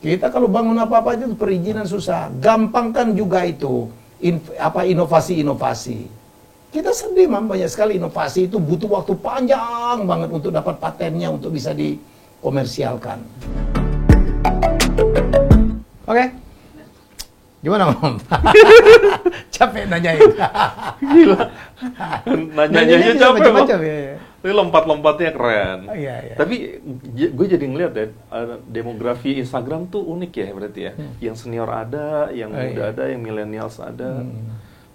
Kita kalau bangun apa-apa itu perizinan susah. Gampangkan juga itu inovasi-inovasi. Kita sedih, banyak sekali inovasi itu butuh waktu panjang banget untuk dapat patennya untuk bisa dikomersialkan. Oke. Gimana, Mam? Capek nanyain. Gila. Nanyanya aja capek, macam-macam ya. Tapi lompat-lompatnya keren. Oh, iya. Tapi gue jadi ngeliat ya, demografi Instagram tuh unik ya berarti ya. Yang senior ada, yang muda ada, yang millennials ada.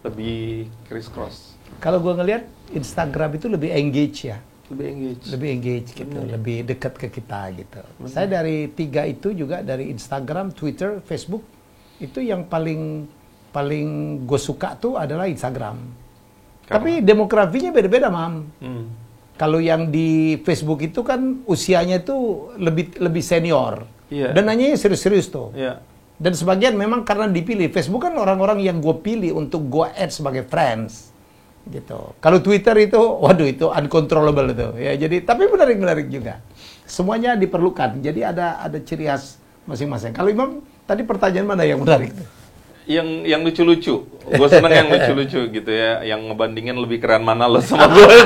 Lebih criss-cross. Kalau gue ngelihat Instagram itu lebih engage ya. Lebih engage gitu, lebih dekat ke kita gitu. Saya dari 3 itu juga dari Instagram, Twitter, Facebook, itu yang paling gue suka tuh adalah Instagram. Tapi demografinya beda-beda, Mam. Kalau yang di Facebook itu kan usianya itu lebih senior. Dan nanyanya serius-serius tuh. Dan sebagian memang karena dipilih. Facebook kan orang-orang yang gue pilih untuk gue add sebagai friends. Gitu. Kalau Twitter itu, waduh itu uncontrollable itu. Ya, jadi tapi menarik juga. Semuanya diperlukan. Jadi ada ciri khas masing-masing. Kalau Imam tadi pertanyaan mana yang menarik tuh? Yang lucu-lucu. Gue seneng yang lucu-lucu gitu ya. Yang ngebandingin lebih keren mana lo sama gue.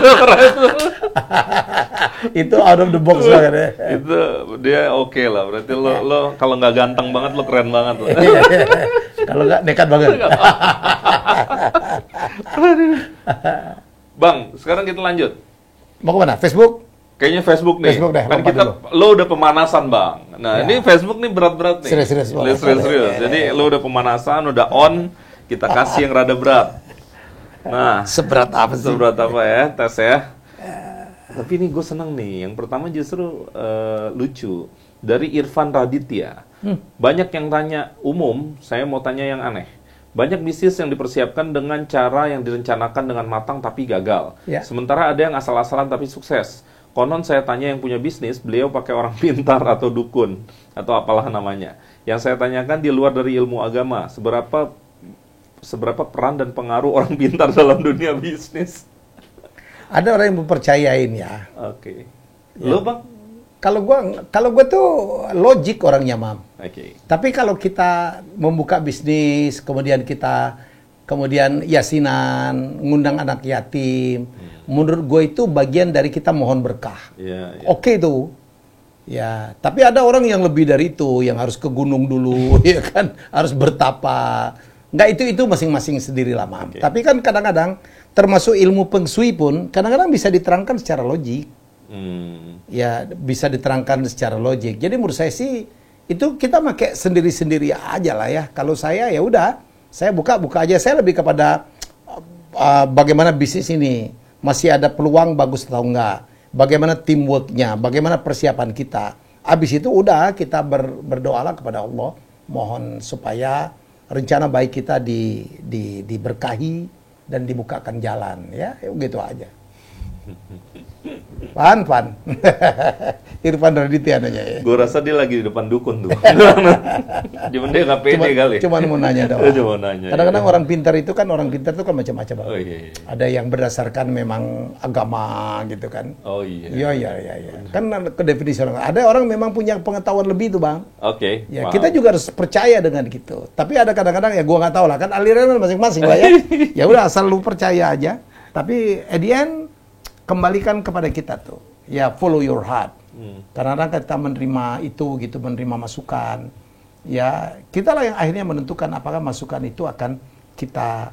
Itu out of the box banget ya. Itu dia oke lah. Berarti lo kalau nggak ganteng banget lo keren banget lo. Kalau nggak nekat banget. Bang, sekarang kita lanjut. Mau kemana? Facebook? Kayaknya Facebook nih. Facebook deh, kan kita lo udah pemanasan, Bang. Nah, ini Facebook nih berat-berat nih. Serius. Jadi lo udah pemanasan, udah on, kita kasih yang rada berat. Nah, seberat apa sih? Seberat apa ya? Tes ya. Tapi ini gue seneng nih. Yang pertama justru lucu. Dari Irfan Raditya. Banyak yang tanya umum, saya mau tanya yang aneh. Banyak bisnis yang dipersiapkan dengan cara yang direncanakan dengan matang tapi gagal. Sementara ada yang asal-asalan tapi sukses. Konon saya tanya yang punya bisnis, beliau pakai orang pintar atau dukun, atau apalah namanya. Yang saya tanyakan di luar dari ilmu agama, seberapa peran dan pengaruh orang pintar dalam dunia bisnis? Ada orang yang mempercayain ya. Oke. Lo, Bang? Kalau gua tuh logik orangnya, Mam. Oke. Tapi kalau kita membuka bisnis, kemudian yasinan, ngundang anak yatim, menurut gue itu bagian dari kita mohon berkah. Oke itu. Ya, tapi ada orang yang lebih dari itu, yang harus ke gunung dulu, ya kan, harus bertapa. Enggak, itu masing-masing sendirilah, Mam. Tapi kan kadang-kadang termasuk ilmu Feng Shui pun kadang-kadang bisa diterangkan secara logik. Ya, bisa diterangkan secara logik. Jadi menurut saya sih itu kita pakai sendiri-sendiri aja lah ya. Kalau saya ya udah, saya buka aja. Saya lebih kepada bagaimana bisnis ini masih ada peluang bagus atau enggak. Bagaimana teamworknya, bagaimana persiapan kita. Habis itu udah kita berdoalah kepada Allah, mohon supaya rencana baik kita diberkahi dan dibukakan jalan, ya gitu aja. Pan. Irfan Raditya nanya ya. Gue rasa dia lagi di depan dukun tuh. Cuman dia nggak pede kali. Cuman mau nanya doang. Cuma nanya. Kadang-kadang orang pintar itu kan macam-macam. Oh, iya. Ada yang berdasarkan memang agama gitu kan. Oh iya. Iya. Kan ke definisi orang. Ada orang memang punya pengetahuan lebih tuh, Bang. Oke. Ya, kita juga harus percaya dengan gitu. Tapi ada kadang-kadang ya gua nggak tahu lah, kan aliran masing-masing lah ya. Ya udah asal lu percaya aja. Tapi at the end kembalikan kepada kita tuh. Ya follow your heart. Karena kita menerima itu gitu, menerima masukan. Ya, kita lah yang akhirnya menentukan apakah masukan itu akan kita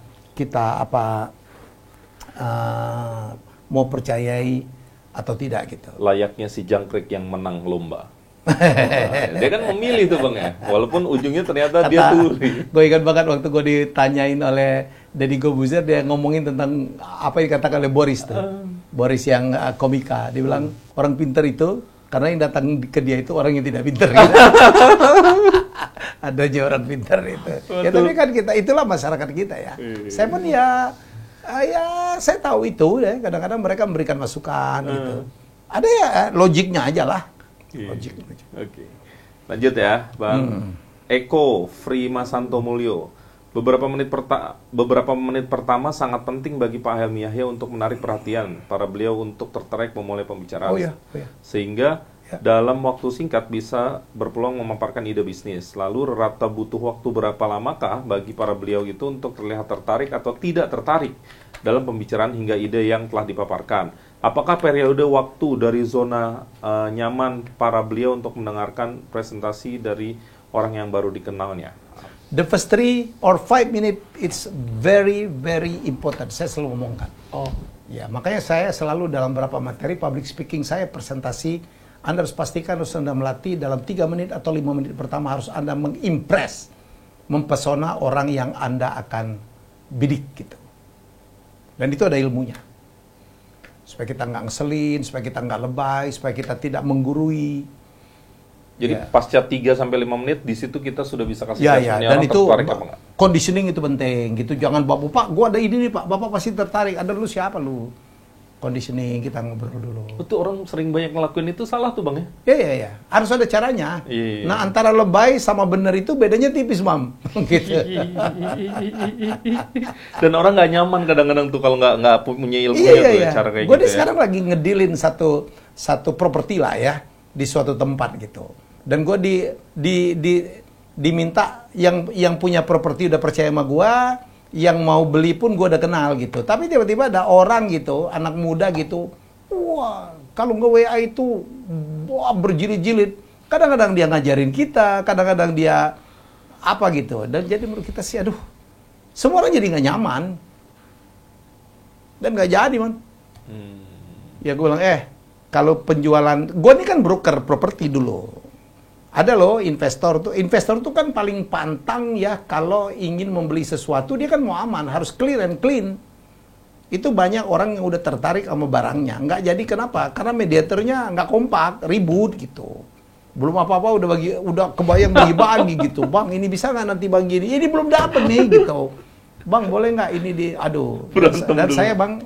mau percayai atau tidak gitu. Layaknya si jangkrik yang menang lomba. Dia kan memilih tuh, Bang ya. Walaupun ujungnya ternyata dia tuli. Gue ingat banget waktu gue ditanyain oleh Deddy Corbuzier, dia ngomongin tentang apa yang dikatakan oleh Boris tuh. Boris yang komika. Dia bilang orang pintar itu karena yang datang ke dia itu orang yang tidak pintar. Gitu. Ada aja orang pintar itu. Ya, tapi kan itulah masyarakat kita ya. Saya pun ya saya tahu itu ya. Kadang-kadang mereka memberikan masukan gitu. Ada ya logiknya aja lah. Logik. Oke. Lanjut ya, Bang. Eko Frimasanto Mulyo. Beberapa menit pertama sangat penting bagi Pak Helmi Yahya untuk menarik perhatian para beliau untuk tertarik memulai pembicaraan. Oh, iya. Sehingga dalam waktu singkat bisa berpeluang memaparkan ide bisnis. Lalu rata butuh waktu berapa lamakah bagi para beliau itu untuk terlihat tertarik atau tidak tertarik dalam pembicaraan hingga ide yang telah dipaparkan? Apakah periode waktu dari zona nyaman para beliau untuk mendengarkan presentasi dari orang yang baru dikenalnya? The first 3 or 5 minutes it's very very important. Saya selalu ngomongkan. Ya, makanya saya selalu dalam beberapa materi public speaking saya presentasi, Anda harus pastikan harus Anda melatih dalam 3 menit atau 5 menit pertama harus Anda mengimpress, mempesona orang yang Anda akan bidik gitu. Dan itu ada ilmunya. Supaya kita nggak ngeselin, supaya kita nggak lebay, supaya kita tidak menggurui. Jadi pasca 3-5 menit di situ kita sudah bisa kasih dan itu conditioning itu penting gitu. Jangan Pak, gua ada ide nih Pak, Bapak pasti tertarik. Ada lu siapa lu? Conditioning, kita ngobrol dulu. Itu orang sering banyak ngelakuin itu salah tuh Bang ya? Iya. Harus ada caranya. Nah, antara lebay sama benar itu bedanya tipis, Mam. Gitu. Dan orang nggak nyaman kadang-kadang tuh kalau nggak punya ilmu cara kayak gitu. Gue sekarang lagi ngedilin satu properti lah ya di suatu tempat gitu. Dan gue diminta yang punya properti udah percaya sama gue, yang mau beli pun gue udah kenal gitu. Tapi tiba-tiba ada orang gitu, anak muda gitu, wah kalau nggak WA itu berjilid-jilid. Kadang-kadang dia ngajarin kita, kadang-kadang dia apa gitu. Dan jadi menurut kita sih, aduh, semua orang jadi nggak nyaman. Dan nggak jadi, man. Ya gue bilang, kalau penjualan, gue ini kan broker properti dulu. Ada loh investor tuh kan paling pantang ya kalau ingin membeli sesuatu dia kan mau aman, harus clear and clean. Itu banyak orang yang udah tertarik sama barangnya. Nggak jadi kenapa? Karena mediatornya nggak kompak, ribut gitu. Belum apa-apa udah kebayang bagi-bagi gitu. Bang, ini bisa nggak nanti bagi ini? Ini belum dapet nih gitu. Bang, boleh nggak ini aduh. Dan saya Bang,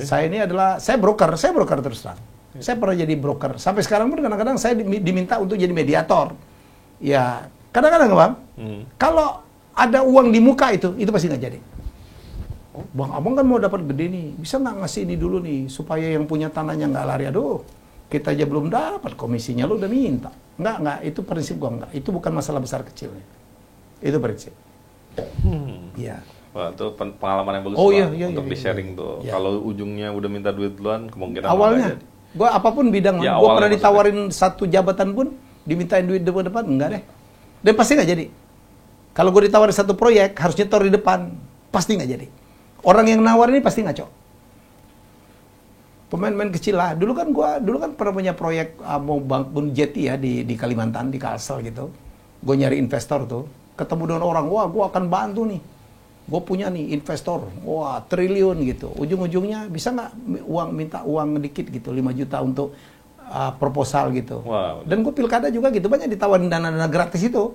saya ini saya broker terus terang. Saya pernah jadi broker. Sampai sekarang pun kadang-kadang saya diminta untuk jadi mediator. Ya, kadang-kadang Bang, kalau ada uang di muka itu pasti nggak jadi. Bang, abang kan mau dapat gede nih, bisa nggak ngasih ini dulu nih, supaya yang punya tanahnya nggak lari. Aduh, kita aja belum dapat komisinya, lu udah minta. Nggak, itu prinsip gua nggak. Itu bukan masalah besar kecilnya. Itu prinsip. Iya. Wah, itu pengalaman yang bagus untuk di-sharing tuh. Ya. Kalau ujungnya udah minta duit duluan, kemungkinan awalnya gue apapun bidangnya, gue pernah ditawarin satu jabatan pun, dimintain duit depan, enggak deh. Dan pasti nggak jadi. Kalau gue ditawarin satu proyek, harus nyetor di depan, pasti nggak jadi. Orang yang nawarin ini pasti ngaco. Pemain-pemain kecil lah. Dulu kan pernah punya proyek mau bangun jetty ya di Kalimantan, di Kalsel gitu. Gue nyari investor tuh, ketemu dengan orang, wah gue akan bantu nih. Gue punya nih investor, wah triliun gitu. Ujung-ujungnya bisa nggak minta uang dikit gitu, 5 juta untuk proposal gitu. Wow. Dan gue pilkada juga gitu, banyak ditawarin dana-dana gratis itu.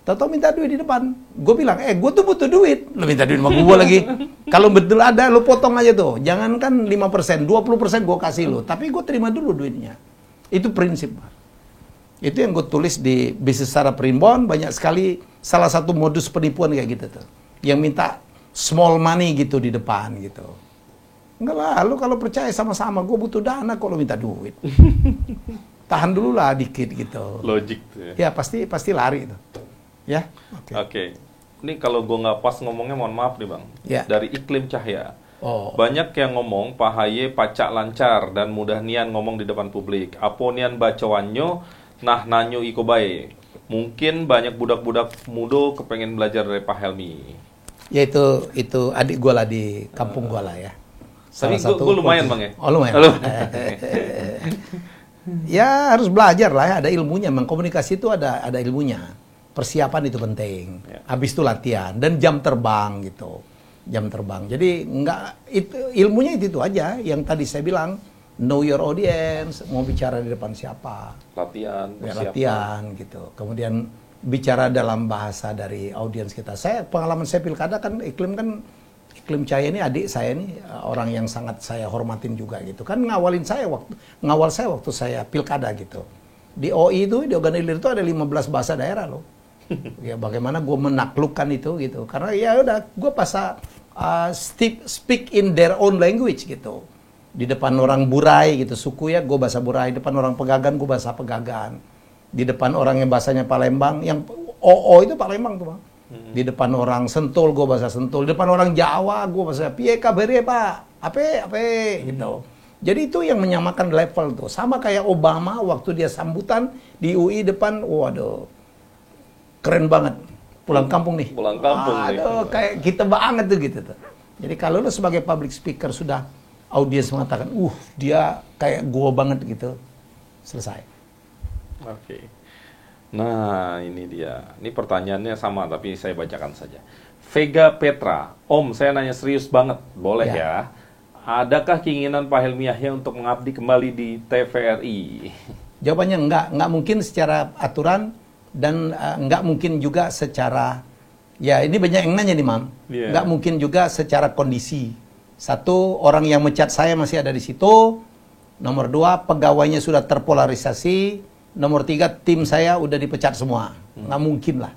Tahu-tahu minta duit di depan. Gue bilang, gue tuh butuh duit. Lo minta duit sama gue lagi. Kalau betul ada, lo potong aja tuh. Jangankan 5%, 20% gue kasih lo. Tapi gue terima dulu duitnya. Itu prinsip. Itu yang gue tulis di bisnis secara primbon, banyak sekali salah satu modus penipuan kayak gitu tuh. Yang minta small money gitu di depan gitu. Enggak lah, lu kalau percaya sama-sama, gue butuh dana kok lu minta duit. Tahan dulu lah dikit gitu. Logik tuh ya. Ya pasti lari itu. Ya. Oke. Ini kalau gue nggak pas ngomongnya mohon maaf nih Bang. Ya. Dari Iklim Cahya. Banyak yang ngomong Pak Haye pacak lancar dan mudah nian ngomong di depan publik. Apo nian bacawannya nah nanyo iko bae. Mungkin banyak budak-budak muda kepengen belajar dari Pak Helmi. Ya itu adik gue lah di kampung gue lah ya. Tapi gue lumayan Bang ya. Oh lumayan. Ya harus belajar lah ya, ada ilmunya. Memang komunikasi itu ada ilmunya. Persiapan itu penting. Ya. Habis itu latihan dan jam terbang gitu. Jam terbang. Jadi ilmunya itu aja yang tadi saya bilang. Know your audience, mau bicara di depan siapa. Latihan gitu. Kemudian bicara dalam bahasa dari audiens kita. Pengalaman saya pilkada kan Iklim Cahya ini adik saya ini orang yang sangat saya hormatin juga gitu. Kan ngawal saya waktu saya pilkada gitu. Di OI itu, di Organilir itu ada 15 bahasa daerah loh. Ya bagaimana gue menaklukkan itu gitu. Karena ya udah gue speak in their own language gitu. Di depan orang Burai gitu, suku ya, gue bahasa Burai. Di depan orang Pegagan, gue bahasa Pegagan. Di depan orang yang bahasanya Palembang, yang OO itu Palembang tuh bang. Di depan orang Sentul, gue bahasa Sentul. Di depan orang Jawa, gue bahasa piye kabere pak, apa gitu. Jadi itu yang menyamakan level tuh. Sama kayak Obama waktu dia sambutan di UI depan, waduh, keren banget. Pulang kampung nih. Pulang kampung nih. Kayak kita banget tuh gitu tuh. Jadi kalau lo sebagai public speaker sudah audiens mengatakan, dia kayak gua banget gitu, selesai. Oke. Nah, ini dia. Ini pertanyaannya sama, tapi saya bacakan saja. Vega Petra, Om, saya nanya serius banget, boleh ya? Adakah keinginan Pak Helmi Yahya untuk mengabdi kembali di TVRI? Jawabannya enggak mungkin secara aturan dan enggak mungkin juga secara, ya ini banyak yang nanya nih Mam, enggak mungkin juga secara kondisi. Satu, orang yang mencat saya masih ada di situ. Nomor dua, pegawainya sudah terpolarisasi. Nomor tiga, tim saya udah dipecat semua. Nggak mungkin lah.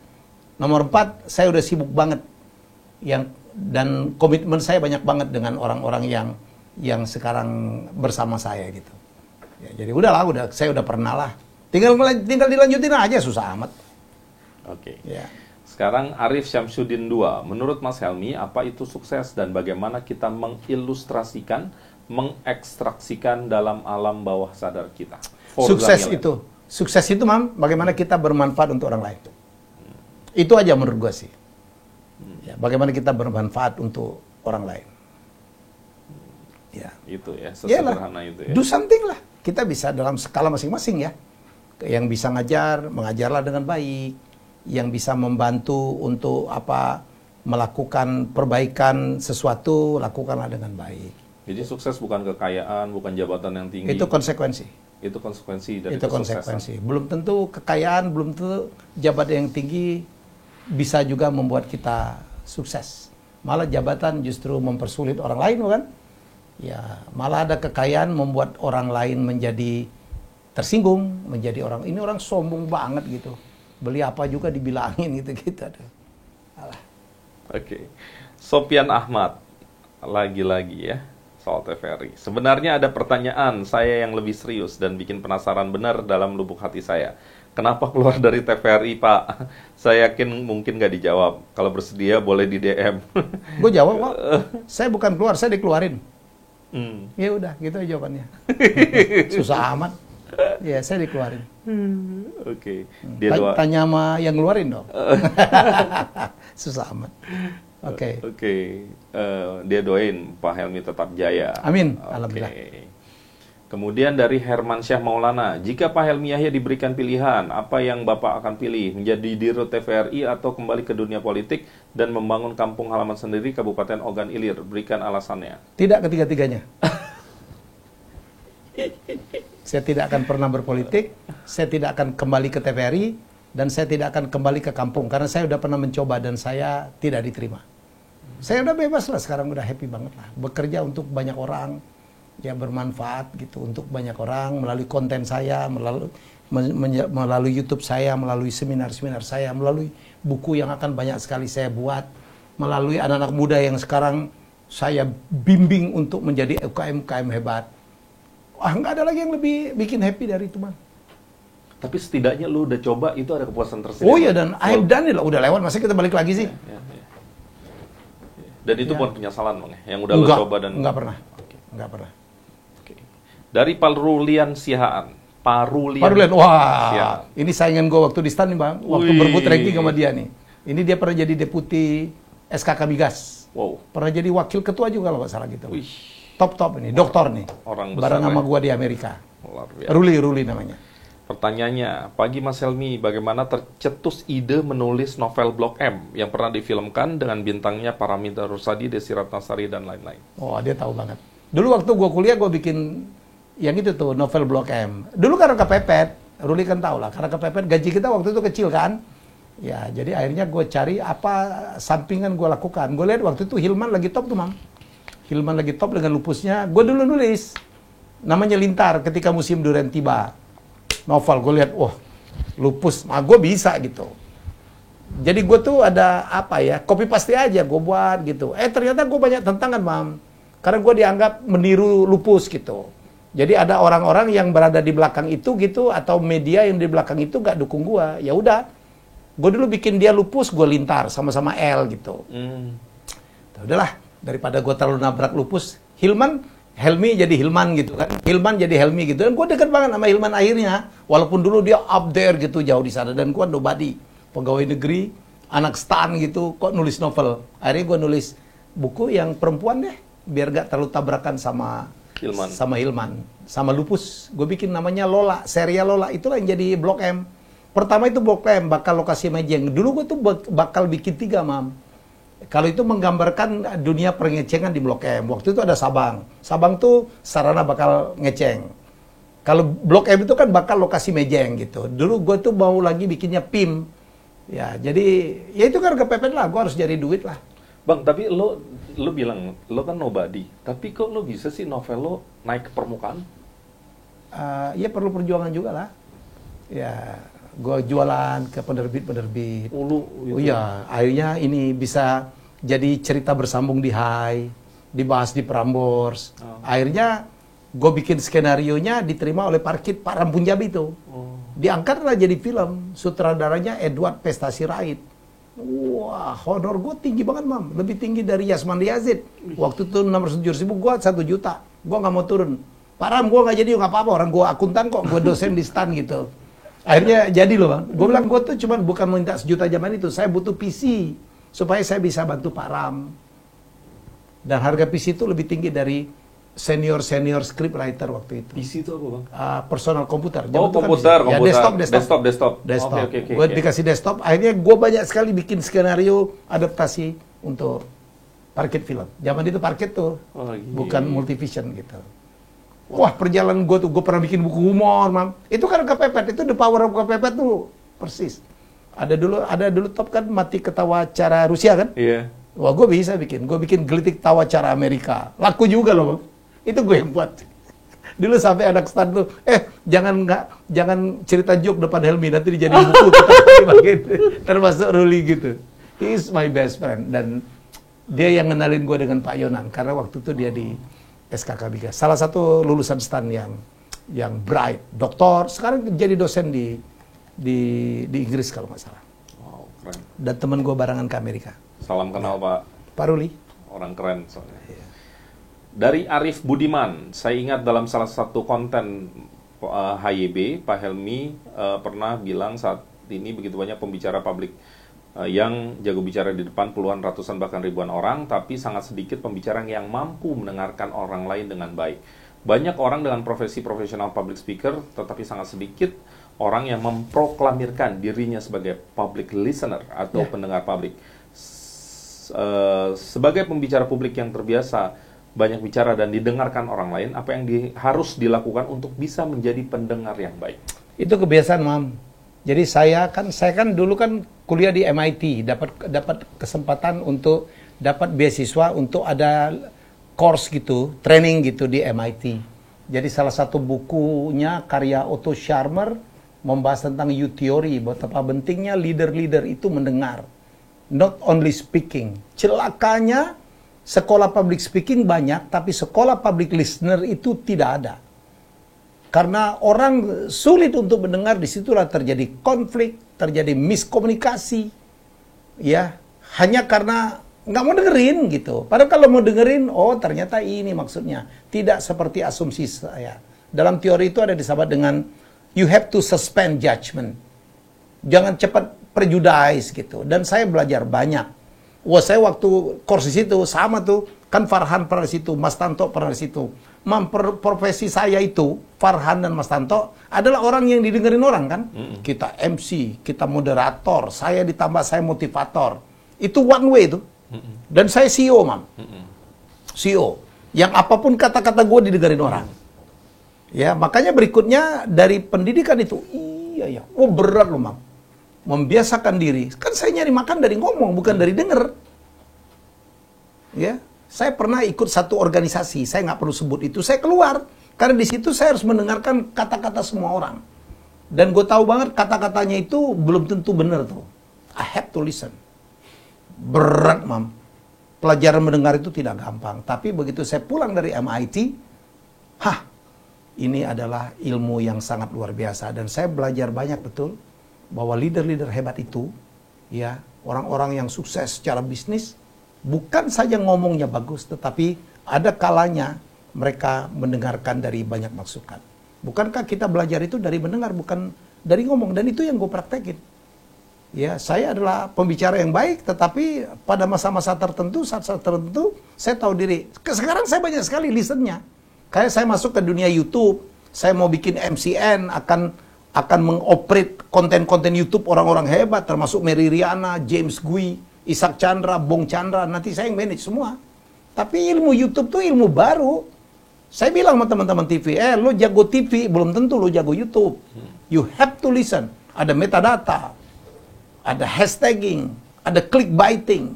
Nomor empat, saya udah sibuk banget. Dan komitmen saya banyak banget dengan orang-orang yang sekarang bersama saya gitu. Ya, jadi udahlah, saya udah pernah lah. Tinggal dilanjutin aja, susah amat. Oke. Ya. Sekarang Arif Syamsuddin 2. Menurut Mas Helmi, apa itu sukses dan bagaimana kita mengilustrasikan, mengekstraksikan dalam alam bawah sadar kita? Sukses itu Mam, bagaimana kita bermanfaat untuk orang lain. Itu aja menurut gua sih. Ya, bagaimana kita bermanfaat untuk orang lain. Ya. Itu ya, sesederhana itu ya. Do something lah. Kita bisa dalam skala masing-masing ya. Yang bisa mengajarlah dengan baik. Yang bisa membantu untuk melakukan perbaikan sesuatu, lakukanlah dengan baik. Jadi sukses bukan kekayaan, bukan jabatan yang tinggi. Itu konsekuensi. Itu konsekuensi dari itu konsekuensi. Belum tentu kekayaan, belum tentu jabatan yang tinggi bisa juga membuat kita sukses. Malah jabatan justru mempersulit orang lain, bukan? Ya, malah ada kekayaan membuat orang lain menjadi tersinggung, menjadi ini orang sombong banget gitu. Beli apa juga dibilangin gitu-gitu. Oke. Sopian Ahmad, lagi-lagi ya, soal TVRI. Sebenarnya ada pertanyaan saya yang lebih serius dan bikin penasaran benar dalam lubuk hati saya. Kenapa keluar dari TVRI, Pak? Saya yakin mungkin nggak dijawab. Kalau bersedia boleh di DM. Gue jawab, Pak. Saya bukan keluar, saya dikeluarin. Ya udah, gitu jawabannya. Susah amat. Ya, saya dikeluarin. Oke. Tanya sama yang ngeluarin dong. Susah amat. Oke. Dia doain Pak Helmi tetap jaya. Amin. Alhamdulillah. Kemudian dari Herman Syah Maulana, jika Pak Helmi Yahya diberikan pilihan, apa yang Bapak akan pilih? Menjadi Dirut TVRI atau kembali ke dunia politik dan membangun kampung halaman sendiri Kabupaten Ogan Ilir? Berikan alasannya. Tidak ketiga-tiganya. Saya tidak akan pernah berpolitik, saya tidak akan kembali ke TVRI, dan saya tidak akan kembali ke kampung. Karena saya udah pernah mencoba dan saya tidak diterima. Saya udah bebas lah, sekarang udah happy banget lah. Bekerja untuk banyak orang, ya bermanfaat gitu untuk banyak orang, melalui konten saya, melalui YouTube saya, melalui seminar-seminar saya, melalui buku yang akan banyak sekali saya buat, melalui anak-anak muda yang sekarang saya bimbing untuk menjadi UKM-UKM hebat. Nggak ada lagi yang lebih bikin happy dari itu, Man. Tapi setidaknya lu udah coba, itu ada kepuasan tersendiri. Oh iya, dan I've done it lah, udah lewat, masa kita balik lagi sih? Ya. Dan itu bukan penyesalan, Bang, yang udah lu coba dan... Enggak pernah. Enggak pernah. Dari Parulian Sihaan. Parulian, wah, Sihaan. Ini saingan gue waktu di STAN nih, Bang. Waktu berebut ranking sama dia nih. Ini dia pernah jadi deputi SKK Migas. Wow. Pernah jadi wakil ketua juga kalau nggak salah gitu. Top ini, doktor nih. Orang besar. Bareng sama gua di Amerika. Ruli namanya. Pertanyaannya, pagi Mas Helmi, bagaimana tercetus ide menulis novel Blok M yang pernah difilmkan dengan bintangnya Paramitha Rusady, Desi Ratnasari, dan lain-lain? Oh, dia tahu banget. Dulu waktu gua kuliah, gua bikin yang itu tuh, novel Blok M. Dulu karena kepepet, Ruli kan tahu lah, karena kepepet gaji kita waktu itu kecil kan. Ya, jadi akhirnya gue cari apa sampingan gue lakukan. Gue lihat waktu itu Hilman lagi top tuh, Mam. Hilman lagi top dengan lupusnya. Gue dulu nulis. Namanya Lintar ketika musim durian tiba. Novel, gue lihat, wah, lupus. Gue bisa gitu. Jadi gue tuh ada copy paste aja gue buat gitu. Ternyata gue banyak tantangan, Mam. Karena gue dianggap meniru lupus gitu. Jadi ada orang-orang yang berada di belakang itu gitu, atau media yang di belakang itu gak dukung gue. Ya udah, gue dulu bikin dia lupus, gue lintar sama-sama L gitu. Udahlah, daripada gue terlalu nabrak lupus, Helmi jadi Hilman gitu kan. Hilman jadi Helmi gitu. Dan gue dekat banget sama Hilman akhirnya. Walaupun dulu dia up there gitu, jauh di sana. Dan gue nobody. Pegawai negeri, anak stan gitu, kok nulis novel. Akhirnya gue nulis buku yang perempuan deh. Biar gak terlalu tabrakan sama Hilman. Sama lupus. Gue bikin namanya Lola, serial Lola. Itulah yang jadi Blok M. Pertama itu Blok M, bakal lokasi Mejeng. Dulu gue tuh bakal bikin 3, Mam. Kalau itu menggambarkan dunia pengecengan di Blok M. Waktu itu ada Sabang. Sabang tuh sarana bakal ngeceng. Kalau Blok M itu kan bakal lokasi Mejeng gitu. Dulu gue tuh mau lagi bikinnya PIM. Ya, jadi ya itu kan kepepet lah. Gue harus cari duit lah. Bang, tapi lo bilang lo kan nobody. Tapi kok lo bisa sih novel lo naik ke permukaan? Ya perlu perjuangan juga lah. Ya, gue jualan ke penerbit-penerbit. Gitu. Oh iya, akhirnya ini bisa jadi cerita bersambung di Hai, dibahas di Prambors. Akhirnya gue bikin skenarionya diterima oleh Parkit, Pak Ram Punjabi itu. Diangkatlah jadi film, sutradaranya Edward Pesta Sirait. Wah, honor gue tinggi banget, Mam. Lebih tinggi dari Yasman Yazid. Waktu itu 670.000, gue 1 juta. Gue nggak mau turun. Pak Ram, gue nggak jadi, nggak apa-apa. Orang gue akuntan kok, gue dosen di STAN gitu. Akhirnya jadi loh, Bang. Gue bilang, gue tuh cuma bukan minta 1 juta zaman itu. Saya butuh PC supaya saya bisa bantu Pak Ram. Dan harga PC itu lebih tinggi dari senior scriptwriter waktu itu. PC itu apa, Bang? Personal komputer. Komputer. Ya, desktop. Okay. Gue dikasih desktop. Akhirnya gue banyak sekali bikin skenario adaptasi untuk Parkit film. Zaman itu Parkit tuh, bukan Multivision gitu. Wah, perjalanan gue pernah bikin buku humor, Mam. Itu kan kepepet, itu the power of kepepet tuh persis. Ada dulu top kan mati ketawa cara Rusia kan? Iya. Wah, gue bisa bikin. Gue bikin gelitik tawa cara Amerika. Laku juga loh, Bang. Itu gue yang buat. Dulu sampai anak stan tuh, jangan cerita joke depan Helmi, nanti dijadiin buku kita bagian, termasuk Ruli gitu. He is my best friend. Dan dia yang ngenalin gue dengan Pak Yonan, karena waktu itu dia di SKK Biga. Salah satu lulusan STAN yang bright, doktor, sekarang jadi dosen di Inggris kalau nggak salah. Wow, keren. Dan teman gue barangan ke Amerika. Salam kenal Pak Ruli. Orang keren soalnya. Iya. Dari Arif Budiman, saya ingat dalam salah satu konten HYB, Pak Helmi pernah bilang saat ini begitu banyak pembicara publik yang jago bicara di depan puluhan, ratusan, bahkan ribuan orang, tapi sangat sedikit pembicara yang mampu mendengarkan orang lain dengan baik. Banyak orang dengan profesi profesional public speaker, tetapi sangat sedikit orang yang memproklamirkan dirinya sebagai public listener atau pendengar publik. Sebagai pembicara publik yang terbiasa banyak bicara dan didengarkan orang lain, apa yang harus dilakukan untuk bisa menjadi pendengar yang baik? Itu kebiasaan, Mam. Jadi saya kan dulu kan kuliah di MIT, dapat kesempatan untuk dapat beasiswa untuk ada course gitu, training gitu di MIT. Jadi salah satu bukunya karya Otto Scharmer membahas tentang U-theory, betapa pentingnya leader-leader itu mendengar, not only speaking. Celakanya sekolah public speaking banyak, tapi sekolah public listener itu tidak ada. Karena orang sulit untuk mendengar, disitulah terjadi konflik, terjadi miskomunikasi, ya, hanya karena nggak mau dengerin gitu. Padahal kalau mau dengerin, oh ternyata ini maksudnya. Tidak seperti asumsi saya. Dalam teori itu ada disebut dengan you have to suspend judgment. Jangan cepat prejudice gitu. Dan saya belajar banyak. Wah, saya waktu course di situ sama tuh, kan Farhan pernah di situ, Mas Tanto pernah di situ. Profesi saya itu, Farhan dan Mas Tanto, adalah orang yang didengerin orang kan. Kita MC, kita moderator, saya ditambah saya motivator. Itu one way itu. Dan saya CEO, Mam. CEO. Yang apapun kata-kata gue didengerin orang. Ya, makanya berikutnya dari pendidikan itu, iya, oh berat loh, Mam. Membiasakan diri. Kan saya nyari makan dari ngomong, bukan dari denger. Ya. Saya pernah ikut satu organisasi, saya nggak perlu sebut itu, saya keluar. Karena di situ saya harus mendengarkan kata-kata semua orang. Dan gue tahu banget kata-katanya itu belum tentu benar tuh. I have to listen. Berat, Mam. pelajaran mendengar itu tidak gampang. Tapi begitu saya pulang dari MIT, ini adalah ilmu yang sangat luar biasa. Dan saya belajar banyak betul bahwa leader-leader hebat itu, ya, orang-orang yang sukses secara bisnis, bukan saja ngomongnya bagus, tetapi ada kalanya mereka mendengarkan dari banyak masukan. Bukankah kita belajar itu dari mendengar, bukan dari ngomong? Dan itu yang gue praktekin. Ya, saya adalah pembicara yang baik, tetapi pada masa-masa tertentu, saat-saat tertentu, saya tahu diri. Sekarang saya banyak sekali listennya. Kayak saya masuk ke dunia YouTube, saya mau bikin MCN, akan mengoperate konten-konten YouTube orang-orang hebat, termasuk Mary Riana, James Gui, Ishak Chandra, Bong Chandra, nanti saya yang manage semua. Tapi ilmu YouTube tuh ilmu baru. Saya bilang sama teman-teman TV, lo jago TV, belum tentu lo jago YouTube. You have to listen. Ada metadata, ada hashtagging, ada clickbaiting,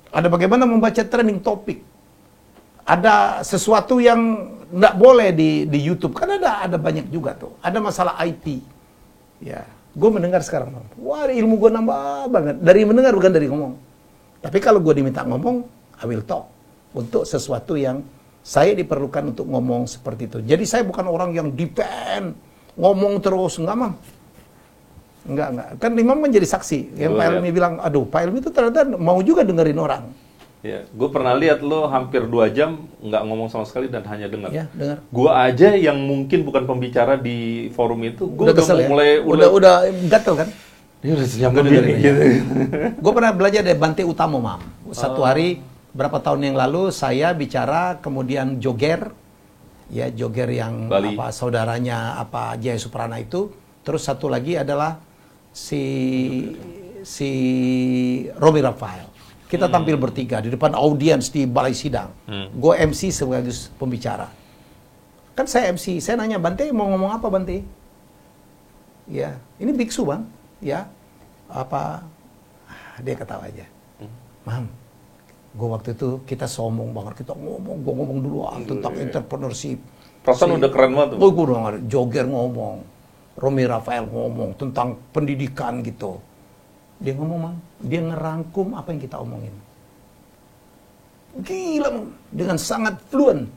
ada bagaimana membaca trending topik. Ada sesuatu yang nggak boleh di YouTube, kan ada banyak juga tuh. Ada masalah IT. Ya, gue mendengar sekarang, wah ilmu gue nambah banget. Dari mendengar bukan dari ngomong. Tapi kalau gue diminta ngomong, I will talk. Untuk sesuatu yang saya diperlukan untuk ngomong seperti itu. Jadi saya bukan orang yang depend, ngomong terus, enggak Mam. Enggak. Kan Imam menjadi saksi. Yang Pak Helmi bilang, aduh Pak Helmi itu ternyata mau juga dengerin orang. Ya, gue pernah lihat lo hampir 2 jam nggak ngomong sama sekali dan hanya dengar. Ya, dengar. Gue aja yang mungkin bukan pembicara di forum itu, gue udah kesel, mulai ya? udah gatel kan? Dia udah senyum begini gitu. Gue pernah belajar dari Bante Utamo, Mam. Satu hari berapa tahun yang lalu saya bicara, kemudian Joger, ya Joger yang Bali. Saudaranya Jaya Suprana itu, terus satu lagi adalah si Romi Rafael. Kita tampil bertiga di depan audiens di balai sidang. Gue MC sebagai pembicara. Kan saya MC, saya nanya, Bante mau ngomong apa Bante? Ya, ini biksu Bang. Ya, dia ketawa aja. Mam, gue waktu itu kita sombong banget, gue ngomong duluan tentang entrepreneurship. Perasaan udah keren banget. Gue udah Joger ngomong, Romi Rafael ngomong tentang pendidikan gitu. Dia ngomong, Mang, dia ngerangkum apa yang kita omongin. Gila, Mang, dengan sangat fluent.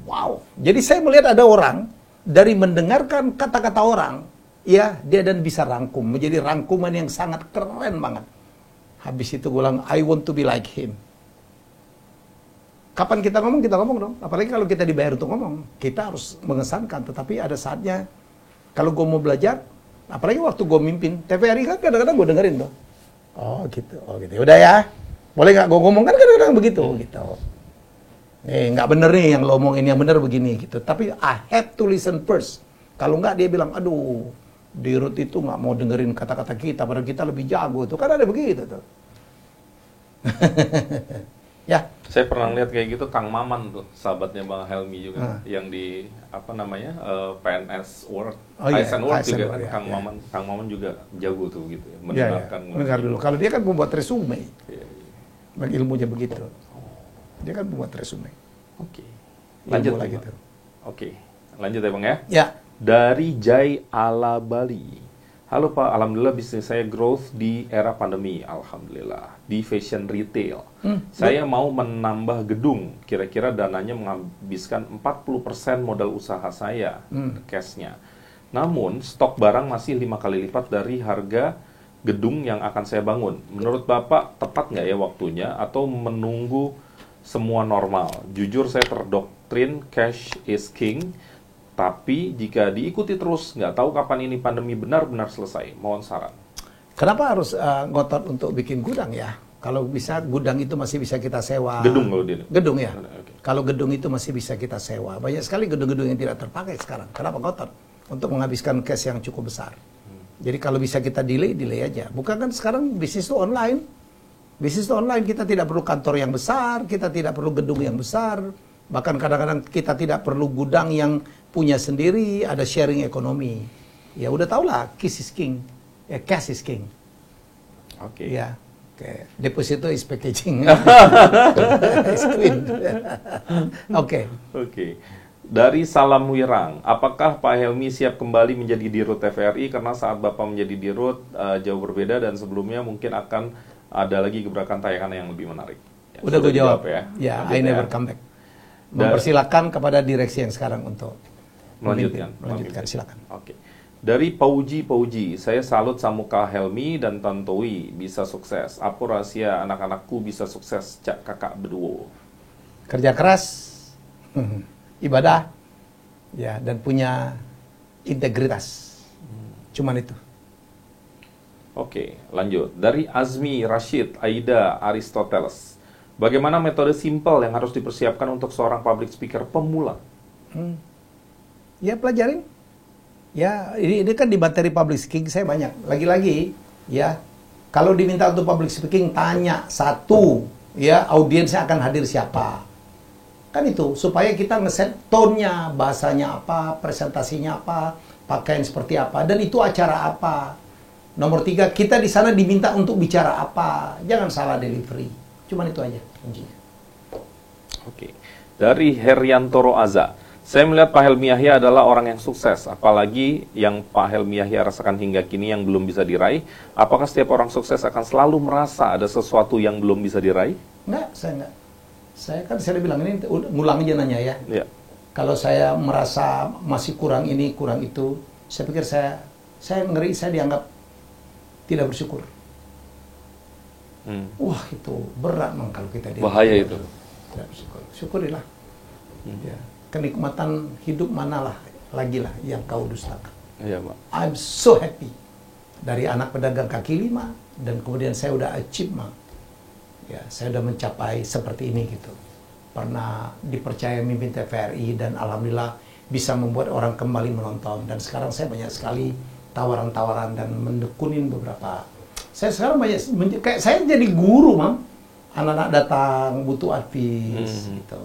Wow. Jadi saya melihat ada orang, dari mendengarkan kata-kata orang, ya, dia dan bisa rangkum, menjadi rangkuman yang sangat keren banget. Habis itu gue bilang, I want to be like him. Kapan kita ngomong dong. Apalagi kalau kita dibayar untuk ngomong, kita harus mengesankan. Tetapi ada saatnya, kalau gue mau belajar, apalagi waktu gue mimpin TVRI kan kadang-kadang gue dengerin tuh. Oh gitu. Udah ya, boleh nggak gue ngomong, kan kadang-kadang begitu gitu. Nggak bener nih yang lo omongin, yang bener begini gitu. Tapi I have to listen first. Kalau nggak dia bilang, aduh, Dirut itu nggak mau dengerin kata-kata kita, padahal kita lebih jago. Itu kan ada begitu tuh. Ya. Saya pernah lihat kayak gitu Kang Maman tuh, sahabatnya Bang Helmi juga, yang di PNS World, ASN World juga kan, Kang Maman juga jago tuh gitu ya, mendengarkan. Mendengar dulu. Kalau dia kan membuat resume, bagi ilmunya begitu. Dia kan membuat resume. Oke. Lanjut lagi tuh. Oke, lanjut ya Bang ya. Ya. Dari Jai Ala Bali. Halo Pak, alhamdulillah bisnis saya growth di era pandemi, alhamdulillah, di fashion retail. Saya mau menambah gedung, kira-kira dananya menghabiskan 40% modal usaha saya, cashnya. Namun, stok barang masih 5 kali lipat dari harga gedung yang akan saya bangun. Menurut Bapak, tepat nggak ya waktunya, atau menunggu semua normal? Jujur saya terdoktrin cash is king, tapi jika diikuti terus, nggak tahu kapan ini pandemi benar-benar selesai. Mohon saran. Kenapa harus ngotot untuk bikin gudang ya? Kalau bisa gudang itu masih bisa kita sewa. Gedung kalau dia. Gedung ya. Okay. Kalau gedung itu masih bisa kita sewa. Banyak sekali gedung-gedung yang tidak terpakai sekarang. Kenapa ngotot? Untuk menghabiskan cash yang cukup besar. Jadi kalau bisa kita delay aja. Bukan kan sekarang bisnis itu online. Bisnis itu online, kita tidak perlu kantor yang besar, kita tidak perlu gedung yang besar. Bahkan kadang-kadang kita tidak perlu gudang yang punya sendiri, ada sharing ekonomi. Ya udah tau lah, cash is king. Ya, cash is king. Oke. Ya, oke. Deposito is packaging. Is queen. Oke. Dari Salam Wirang, apakah Pak Helmi siap kembali menjadi Dirut TVRI? Karena saat Bapak menjadi Dirut jauh berbeda dan sebelumnya mungkin akan ada lagi gebrakan tayangan yang lebih menarik. Udah gue jawab. Ya, ya I never come back. Mempersilakan kepada direksi yang sekarang untuk melanjutkan. Silakan. Oke. Dari Pauji, saya salut sama Kak Helmi dan Tantowi bisa sukses. Apa rahasia anak-anakku bisa sukses, cak kakak berdua? Kerja keras, ibadah, ya, dan punya integritas. Cuman itu. Oke, lanjut. Dari Azmi, Rashid, Aida, Aristoteles. Bagaimana metode simpel yang harus dipersiapkan untuk seorang public speaker pemula? Ya, pelajarin. Ya, ini kan di materi public speaking saya banyak. Lagi-lagi, ya, kalau diminta untuk public speaking, tanya satu, ya, audiensnya akan hadir siapa. Kan itu, supaya kita ngeset tone-nya, bahasanya apa, presentasinya apa, pakaian seperti apa, dan itu acara apa. Nomor 3, kita di sana diminta untuk bicara apa. Jangan salah delivery. Cuman itu aja kuncinya. Oke. Dari Heriantoro Aza. Saya melihat Pak Helmi Yahya adalah orang yang sukses. Apalagi yang Pak Helmi Yahya rasakan hingga kini yang belum bisa diraih. Apakah setiap orang sukses akan selalu merasa ada sesuatu yang belum bisa diraih? Enggak, saya enggak. Saya kan saya bilang ini, ngulang aja nanya ya. Ya. Kalau saya merasa masih kurang ini, kurang itu, saya pikir saya ngeri, saya dianggap tidak bersyukur. Wah, itu berat mang kalau kita bahaya itu. Tidak bersyukur. Syukurilah. Ya. Kenikmatan hidup manalah lagi lah yang kau dustakan. Iya, Pak. I'm so happy. Dari anak pedagang kaki 5 dan kemudian saya udah achieve mang. Ya, saya udah mencapai seperti ini gitu. Pernah dipercaya mimpin TVRI dan alhamdulillah bisa membuat orang kembali menonton, dan sekarang saya banyak sekali tawaran-tawaran dan mendekunin beberapa. Saya sekarang banyak kayak saya jadi guru, Mam. Anak-anak datang butuh advice gitu.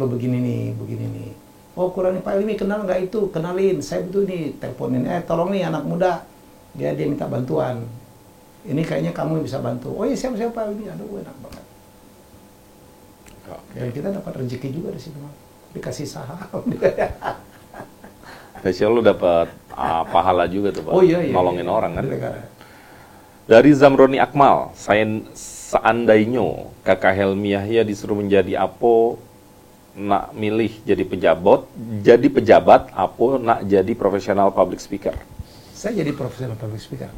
Lo begini nih. Oh, kurang nih Pak Helmi, kenal nggak itu? Kenalin, saya butuh ini, teleponin. Tolong nih anak muda. Dia minta bantuan. Ini kayaknya kamu yang bisa bantu. Oh iya, siapa Pak Helmi? Aduh, enak banget. Dan kita dapat rezeki juga di situ, Mam. Dikasih saham. Spesial lu dapat pahala juga tuh, Pak. Oh iya. Nolongin orang kan. Dari Zamroni Akmal, saya seandainya Kakak Helmi Yahya disuruh menjadi apa, nak milih jadi pejabat, apa nak jadi profesional public speaker? Saya jadi profesional public speaker.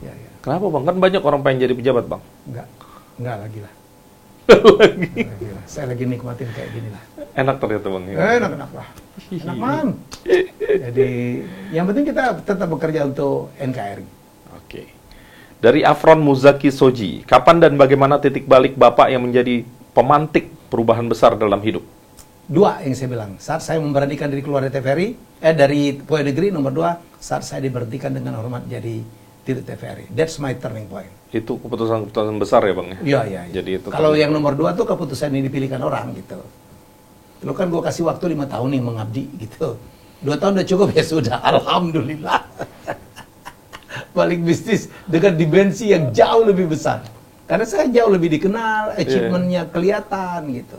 Ya. Kenapa, Bang? Kan banyak orang pengen jadi pejabat, Bang. Enggak lagi lah. Saya lagi nikmatin kayak gini lah. Enak ternyata, Bang. Enak lah. Enak, Man. Jadi, yang penting kita tetap bekerja untuk NKRI. Oke. Dari Afron Muzaki Soji, kapan dan bagaimana titik balik Bapak yang menjadi pemantik perubahan besar dalam hidup? 2 yang saya bilang. Saat saya memberhentikan diri keluar dari TVRI, dari Pegawai Negeri. Nomor 2, saat saya diberhentikan dengan hormat jadi Dirut TVRI. That's my turning point. Itu keputusan besar ya, Bang? Iya. Jadi itu kalau yang nomor 2 tuh keputusan ini dipilihkan orang gitu. Lo kan gue kasih waktu 5 tahun nih mengabdi gitu. 2 tahun udah cukup, ya sudah. Alhamdulillah. Balik bisnis dengan dimensi yang jauh lebih besar. Karena saya jauh lebih dikenal, achievement-nya kelihatan gitu.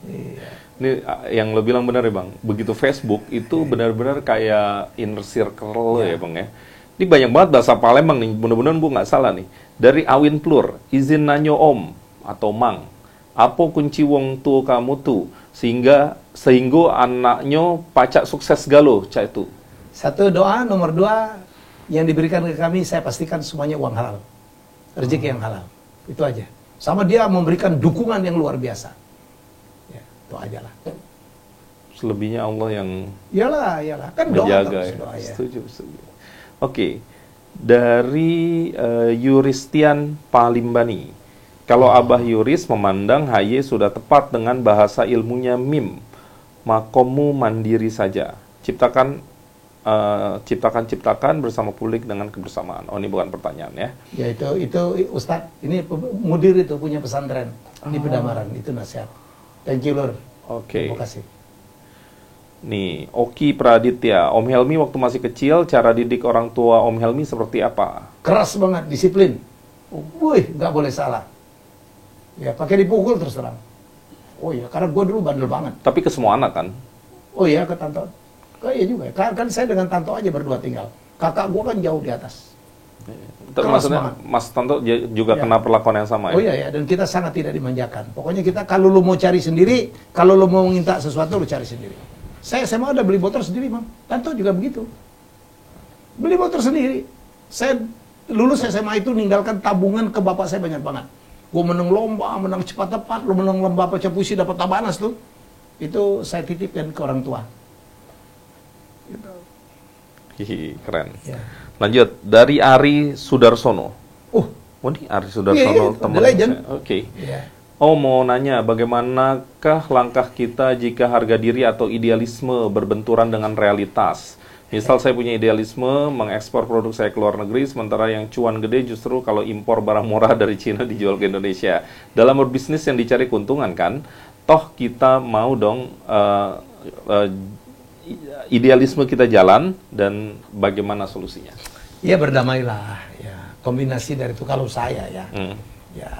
Iya. Ini yang lo bilang benar ya, Bang. Begitu Facebook itu benar-benar kayak inner circle ya, Bang ya. Ini banyak banget bahasa Palembang nih, mudah-mudahan gue nggak salah nih. Dari Awin Plur, izin nanyo Om atau Mang, apa kunci wong tua kamu tuh sehingga anaknya pacak sukses galo, cak itu? 1, doa. Nomor 2, yang diberikan ke kami saya pastikan semuanya uang halal, rezeki yang halal. Itu aja. Sama dia memberikan dukungan yang luar biasa. Ya, itu aja lah. Selebihnya Allah yang iyalah kan menjaga. doa ya. Setuju. Oke. Dari Yuristian Palimbani. Kalau Abah Yuris memandang HY sudah tepat dengan bahasa ilmunya MIM. Makomu mandiri saja. Ciptakan bersama publik dengan kebersamaan. Oh, ini bukan pertanyaan ya. Ya itu Ustadz, ini mudir itu punya pesantren di Pedamaran, itu nasihat. Thank you, Lord. Oke. Terima kasih. Nih, Oki Praditya, Om Helmi waktu masih kecil, cara didik orang tua Om Helmi seperti apa? Keras banget, disiplin. Wih, nggak boleh salah. Ya, pakai dipukul terus terang. Oh iya, karena gue dulu bandel banget. Tapi ke semua anak kan? Oh iya, ke Tanto. Iya juga. Kan saya dengan Tanto aja berdua tinggal. Kakak gue kan jauh di atas. Maksudnya Mas Tanto juga kena perlakuan yang sama ya? Oh iya, dan kita sangat tidak dimanjakan. Pokoknya kita kalau lu mau cari sendiri, kalau lu mau minta sesuatu, lu cari sendiri. Saya SMA udah beli motor sendiri, Mam. Tanto juga begitu. Beli motor sendiri. Saya lulus SMA itu ninggalkan tabungan ke bapak saya banyak banget. Gue menang lomba, menang cepat tepat, lu menang lomba baca puisi dapat tabanas tuh. Itu saya titipkan ke orang tua. Gitu. Hihi, keren. Ya. Lanjut, dari Ari Sudarsono. Ini Ari Sudarsono, teman saya. Oke. Yeah. Oh, mau nanya, bagaimanakah langkah kita jika harga diri atau idealisme berbenturan dengan realitas? Misal saya punya idealisme mengekspor produk saya ke luar negeri, sementara yang cuan gede justru kalau impor barang murah dari Cina dijual ke Indonesia. Dalam berbisnis yang dicari keuntungan kan, toh kita mau dong idealisme kita jalan, dan bagaimana solusinya? Ya berdamailah, ya kombinasi dari itu kalau saya ya. Ya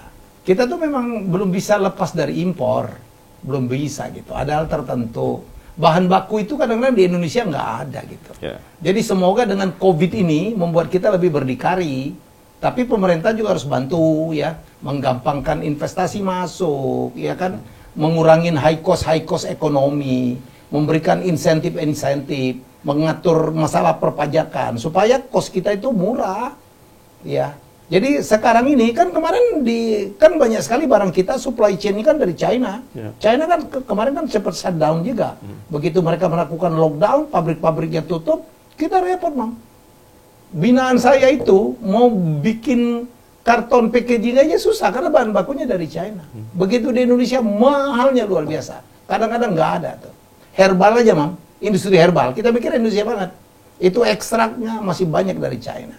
kita tuh memang belum bisa lepas dari impor, belum bisa gitu. Ada hal tertentu. Bahan baku itu kadang-kadang di Indonesia nggak ada gitu. Yeah. Jadi semoga dengan COVID ini membuat kita lebih berdikari. Tapi pemerintah juga harus bantu ya, menggampangkan investasi masuk, ya kan, mengurangin high cost ekonomi, memberikan insentif, mengatur masalah perpajakan supaya kos kita itu murah, ya. Jadi sekarang ini kan kemarin kan banyak sekali barang kita supply chain ini kan dari China. Yeah. China kan kemarin kan sempat shutdown juga. Begitu mereka melakukan lockdown, pabrik-pabriknya tutup, kita repot, Mam. Binaan saya itu mau bikin karton packaging aja susah karena bahan bakunya dari China. Begitu di Indonesia mahalnya luar biasa. Kadang-kadang nggak ada tuh. Herbal aja, Mam. Industri herbal. Kita pikir Indonesia banget. Itu ekstraknya masih banyak dari China.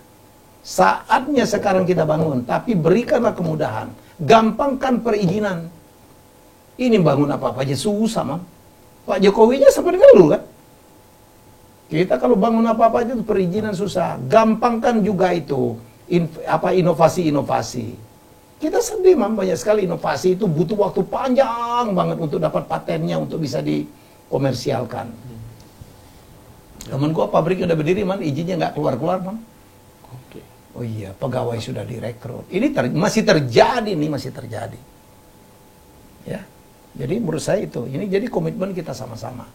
Saatnya sekarang kita bangun, tapi berikanlah kemudahan. Gampangkan perizinan. Ini bangun apa-apa aja susah, Mam. Pak Jokowinya seperti dulu kan. Kita kalau bangun apa-apa aja perizinan susah. Gampangkan juga itu inovasi-inovasi. Kita sedih, Mam, banyak sekali inovasi itu butuh waktu panjang banget untuk dapat patennya untuk bisa dikomersialkan. Temen gua pabriknya udah berdiri, Man, izinnya nggak keluar-keluar, Mam. Oke. Oh iya, pegawai sudah direkrut. Ini masih terjadi nih, masih terjadi. Ya. Jadi menurut saya itu, ini jadi komitmen kita sama-sama.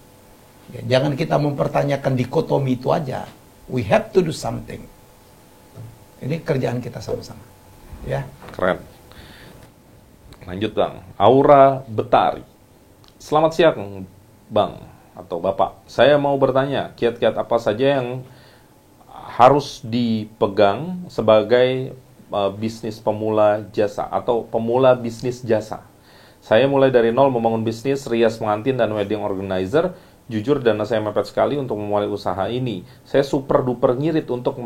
Ya, jangan kita mempertanyakan dikotomi itu aja. We have to do something. Ini kerjaan kita sama-sama. Ya. Keren. Lanjut, Bang. Aura Betari. Selamat siang, Bang atau Bapak. Saya mau bertanya, kiat-kiat apa saja yang harus dipegang sebagai bisnis pemula jasa atau pemula bisnis jasa? Saya mulai dari nol membangun bisnis rias pengantin dan wedding organizer. Jujur dana saya mepet sekali untuk memulai usaha ini. Saya super duper ngirit untuk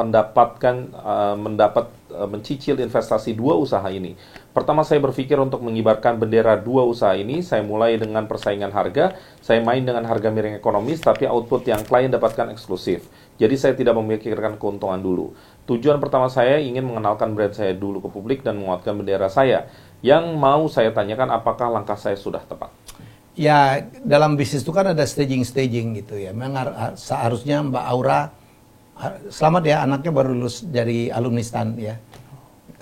mencicil investasi 2 usaha ini. Pertama saya berpikir untuk mengibarkan bendera 2 usaha ini. Saya mulai dengan persaingan harga. Saya main dengan harga miring ekonomis, tapi output yang klien dapatkan eksklusif. Jadi saya tidak memikirkan keuntungan dulu. Tujuan pertama saya ingin mengenalkan brand saya dulu ke publik dan menguatkan bendera saya. Yang mau saya tanyakan, apakah langkah saya sudah tepat? Ya, dalam bisnis itu kan ada staging gitu ya. Memang seharusnya Mbak Aura, selamat ya, anaknya baru lulus dari alumni STAN ya.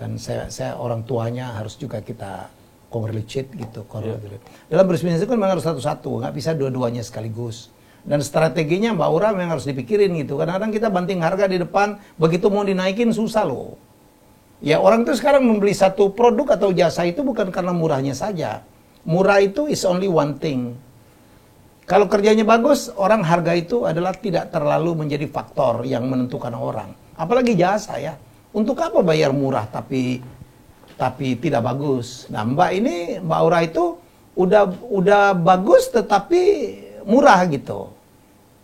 Kan saya orang tuanya harus juga kita congratulate gitu. Yeah. Dalam berbisnis itu kan memang harus satu-satu, nggak bisa dua-duanya sekaligus. Dan strateginya Mbak Aura memang harus dipikirin gitu. Kadang-kadang kita banting harga di depan, begitu mau dinaikin susah loh. Ya, orang itu sekarang membeli satu produk atau jasa itu bukan karena murahnya saja. Murah itu is only one thing. Kalau kerjanya bagus, orang harga itu adalah tidak terlalu menjadi faktor yang menentukan orang. Apalagi jasa ya. Untuk apa bayar murah tapi tidak bagus? Nah, Mbak Aura itu udah bagus tetapi murah gitu.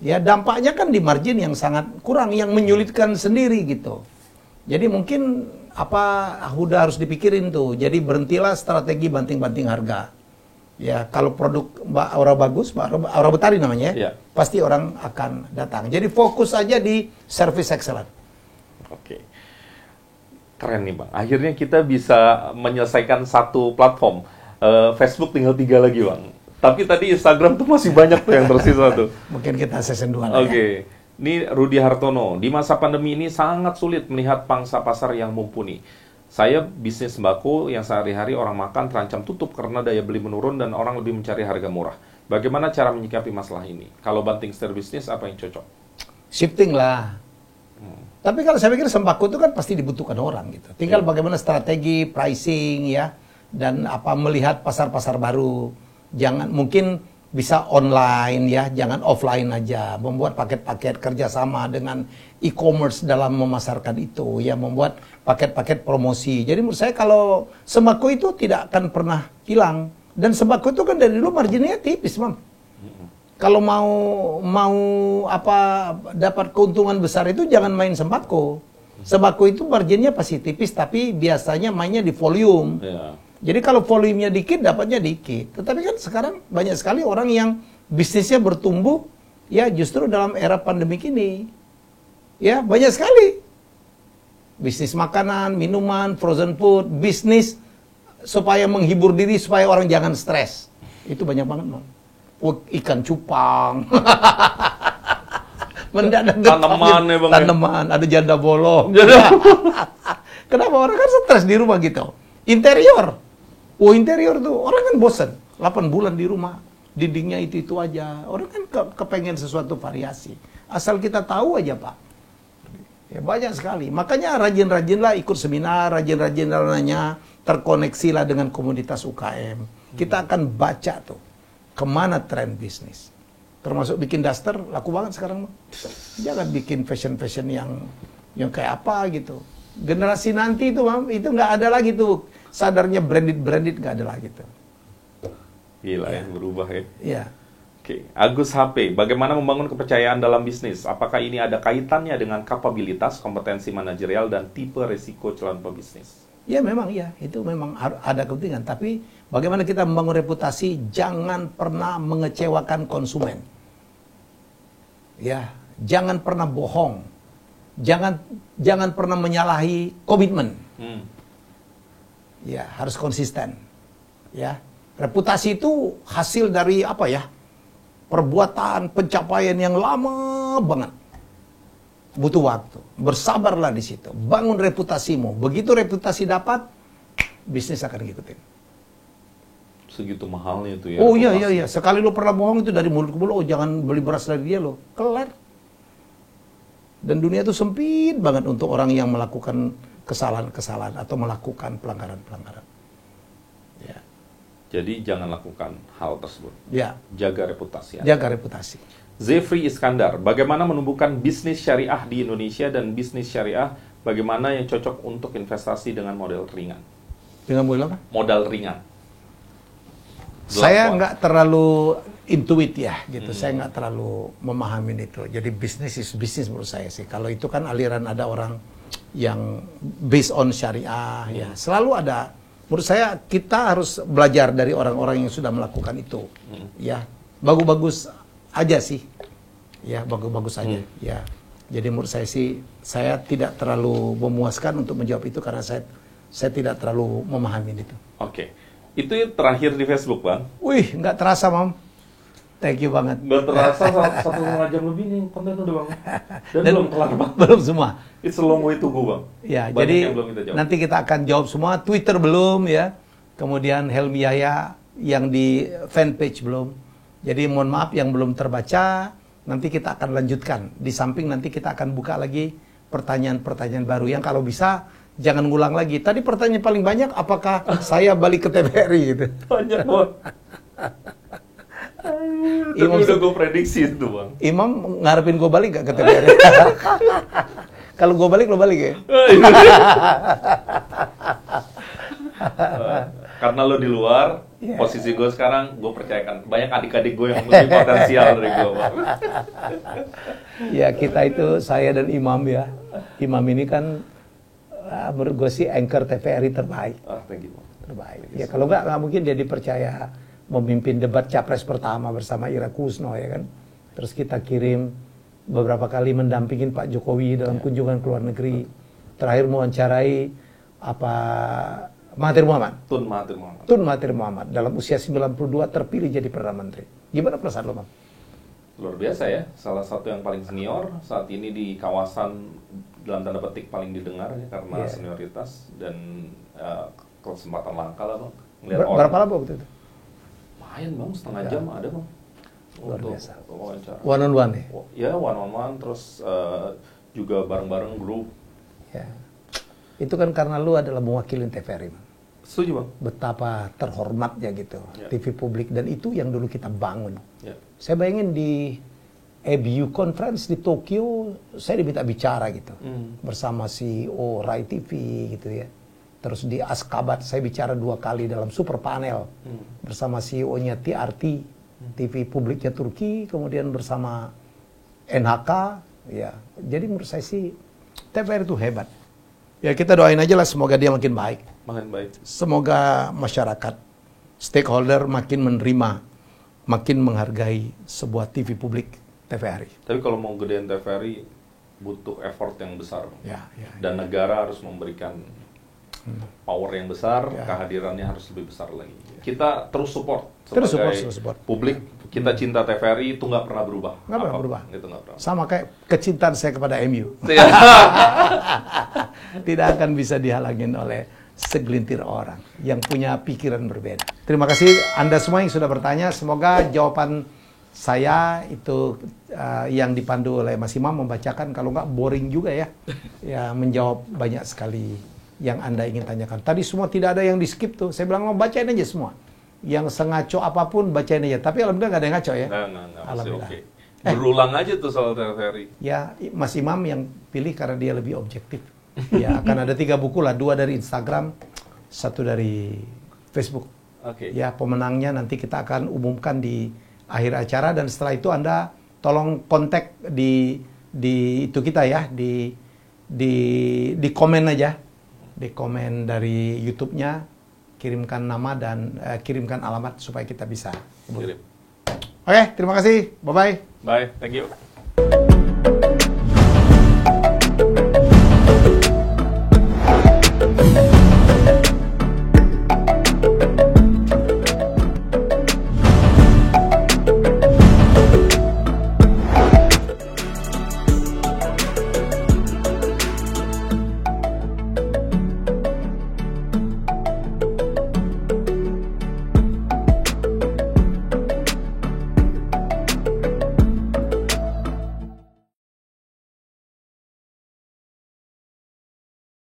Ya, dampaknya kan di margin yang sangat kurang, yang menyulitkan sendiri gitu. Jadi mungkin udah harus dipikirin tuh. Jadi berhentilah strategi banting-banting harga. Ya, kalau produk Mbak Aura bagus, Mbak Aura Betari namanya, ya, pasti orang akan datang. Jadi fokus aja di service excellent. Oke. Keren nih, Bang. Akhirnya kita bisa menyelesaikan satu platform. Facebook tinggal 3 lagi, Bang. Tapi tadi Instagram tuh masih banyak tuh yang tersisa tuh. Mungkin kita season 2 lah. Oke. Ini Rudi Hartono, di masa pandemi ini sangat sulit melihat pangsa pasar yang mumpuni. Saya bisnis sembako yang sehari-hari orang makan terancam tutup karena daya beli menurun dan orang lebih mencari harga murah. Bagaimana cara menyikapi masalah ini? Kalau banting setir bisnis, apa yang cocok? Shifting lah. Tapi kalau saya pikir sembako itu kan pasti dibutuhkan orang gitu. Tinggal bagaimana strategi, pricing ya, dan apa melihat pasar-pasar baru. Jangan mungkin bisa online ya, jangan offline aja. Membuat paket-paket kerjasama dengan e-commerce dalam memasarkan itu, ya membuat paket-paket promosi. Jadi menurut saya kalau sembako itu tidak akan pernah hilang. Dan sembako itu kan dari dulu marginnya tipis, Mam. Kalau mau dapat keuntungan besar itu jangan main sembako. Sembako itu marginnya pasti tipis, tapi biasanya mainnya di volume. Yeah. Jadi kalau volumenya dikit, dapatnya dikit. Tetapi kan sekarang banyak sekali orang yang bisnisnya bertumbuh, ya justru dalam era pandemik ini. Ya, banyak sekali. Bisnis makanan, minuman, frozen food, bisnis supaya menghibur diri, supaya orang jangan stres. Itu banyak banget, Mam. Ikan cupang. Tanaman, ada janda bolong. Kenapa orang kan stres di rumah gitu? Interior. Interior tuh orang kan bosan 8 bulan di rumah, dindingnya itu aja. Orang kan kepengen sesuatu variasi. Asal kita tahu aja, Pak. Ya banyak sekali. Makanya rajin-rajinlah ikut seminar, rajin-rajinlah nanya, terkoneksilah dengan komunitas UKM. Kita akan baca tuh kemana tren bisnis. Termasuk bikin daster, laku banget sekarang. Jangan bikin fashion-fashion yang kayak apa gitu. Generasi nanti itu, Mam, itu nggak ada lagi tuh. Sadarnya branded nggak ada lagi tuh. Gila ya, berubah ya. Iya. Oke, Agus HP, bagaimana membangun kepercayaan dalam bisnis? Apakah ini ada kaitannya dengan kapabilitas, kompetensi manajerial, dan tipe resiko calon pebisnis? Ya memang ya, itu memang ada kepentingan. Tapi bagaimana kita membangun reputasi, jangan pernah mengecewakan konsumen. Ya, jangan pernah bohong. Jangan pernah menyalahi komitmen. Ya, harus konsisten. Ya, reputasi itu hasil dari apa ya? Perbuatan, pencapaian yang lama banget. Butuh waktu. Bersabarlah di situ. Bangun reputasimu. Begitu reputasi dapat, bisnis akan ngikutin. Segitu mahalnya itu ya. Oh iya. Sekali lo pernah bohong itu dari mulut ke mulut, oh jangan beli beras dari dia lo. Kelar. Dan dunia itu sempit banget untuk orang yang melakukan kesalahan-kesalahan atau melakukan pelanggaran-pelanggaran. Ya. Jadi jangan lakukan hal tersebut. Ya. Jaga reputasi. Jaga reputasi. Zefri Iskandar, bagaimana menumbuhkan bisnis syariah di Indonesia dan bisnis syariah bagaimana yang cocok untuk investasi dengan modal ringan? Dengan modal apa? Modal ringan. Saya nggak terlalu intuit ya, gitu. Saya nggak terlalu memahami itu. Jadi bisnis is bisnis menurut saya sih. Kalau itu kan aliran ada orang yang based on syariah, ya selalu ada. Menurut saya kita harus belajar dari orang-orang yang sudah melakukan itu, ya bagus-bagus aja sih, ya bagus-bagus aja, ya. Jadi menurut saya sih saya tidak terlalu memuaskan untuk menjawab itu karena saya tidak terlalu memahami itu. Oke. Itu terakhir di Facebook, Bang. Wih, nggak terasa, Mam. Thank you banget. Nggak terasa 1,5 jam lebih nih konten udah, Bang. Dan belum kelar, Bang. Belum semua. It's a long way to go, Bang. Ya, banyak jadi yang belum kita jawab. nanti kita akan jawab semua. Twitter belum ya. Kemudian Helmi Yahya yang di fanpage belum. Jadi mohon maaf yang belum terbaca. Nanti kita akan lanjutkan. Di samping nanti kita akan buka lagi pertanyaan-pertanyaan baru yang kalau bisa jangan ngulang lagi. Tadi pertanyaan paling banyak, apakah saya balik ke TVRI gitu? Banyak, Bang. Imam udah gue prediksi itu, Bang. Imam ngarepin gue balik gak ke TVRI? Kalau gue balik, lo balik ya? Karena lo di luar, posisi gue sekarang, gue percayakan banyak adik-adik gue yang lebih potensial dari gue, Bang. Ya, kita itu, saya dan Imam ya. Imam ini kan menurut gue sih anchor TVRI terbaik. Thank you, Bang. Terbaik. Ya kalau nggak mungkin dia dipercaya memimpin debat capres pertama bersama Ira Kusno ya kan. Terus kita kirim beberapa kali mendampingin Pak Jokowi dalam kunjungan ke luar negeri. Terakhir mewawancarai Mahathir Muhammad. Tun Mahathir Muhammad dalam usia 92 terpilih jadi Perdana Menteri. Gimana perasaan lo, Bang? Luar biasa ya, salah satu yang paling senior saat ini di kawasan dalam tanda petik paling didengar ya, karena senioritas dan kesempatan langka lah bang. Berapa lama waktu itu? Lumayan bang, setengah jam ada bang. Luar biasa. Wawancara. One on one ya? Ya one on one, terus juga bareng-bareng grup. Ya. Itu kan karena lu adalah mewakili TVRI, Bang. Setuju bang. Betapa terhormatnya gitu, TV publik, dan itu yang dulu kita bangun. Saya bayangin di ABU Conference di Tokyo, saya diminta bicara gitu, bersama CEO Rai TV gitu ya. Terus di Ashgabat saya bicara 2 kali dalam super panel bersama CEO-nya TRT, TV publiknya Turki, kemudian bersama NHK, ya. Jadi menurut saya sih TVRI itu hebat. Ya kita doain aja lah semoga dia makin baik. Makin baik. Semoga masyarakat, stakeholder makin menerima, makin menghargai sebuah TV publik TVRI. Tapi kalau mau gedein TVRI butuh effort yang besar. Dan negara harus memberikan power yang besar, kehadirannya harus lebih besar lagi. Kita terus support sebagai publik. Kita cinta TVRI itu nggak pernah berubah. Nggak pernah berubah. Itu nggak pernah. Sama kayak kecintaan saya kepada MU. Tidak akan bisa dihalangin oleh segelintir orang yang punya pikiran berbeda. Terima kasih Anda semua yang sudah bertanya. Semoga jawaban saya itu yang dipandu oleh Mas Imam membacakan, kalau nggak boring juga ya. Ya menjawab banyak sekali yang Anda ingin tanyakan. Tadi semua tidak ada yang di skip tuh. Saya bilang, bacain aja semua. Yang sengaco apapun bacain aja. Tapi alhamdulillah nggak ada yang ngaco ya. Nggak, alhamdulillah. Okay. Berulang aja tuh soal TVRI. Ya, Mas Imam yang pilih karena dia lebih objektif. Ya, akan ada 3 buku lah, 2 dari Instagram, 1 dari Facebook. Ya, pemenangnya nanti kita akan umumkan di akhir acara, dan setelah itu Anda tolong kontak di itu kita ya, di komen aja, di komen dari YouTube-nya, kirimkan nama dan kirimkan alamat supaya kita bisa. Oke, terima kasih. Bye-bye. Bye, thank you.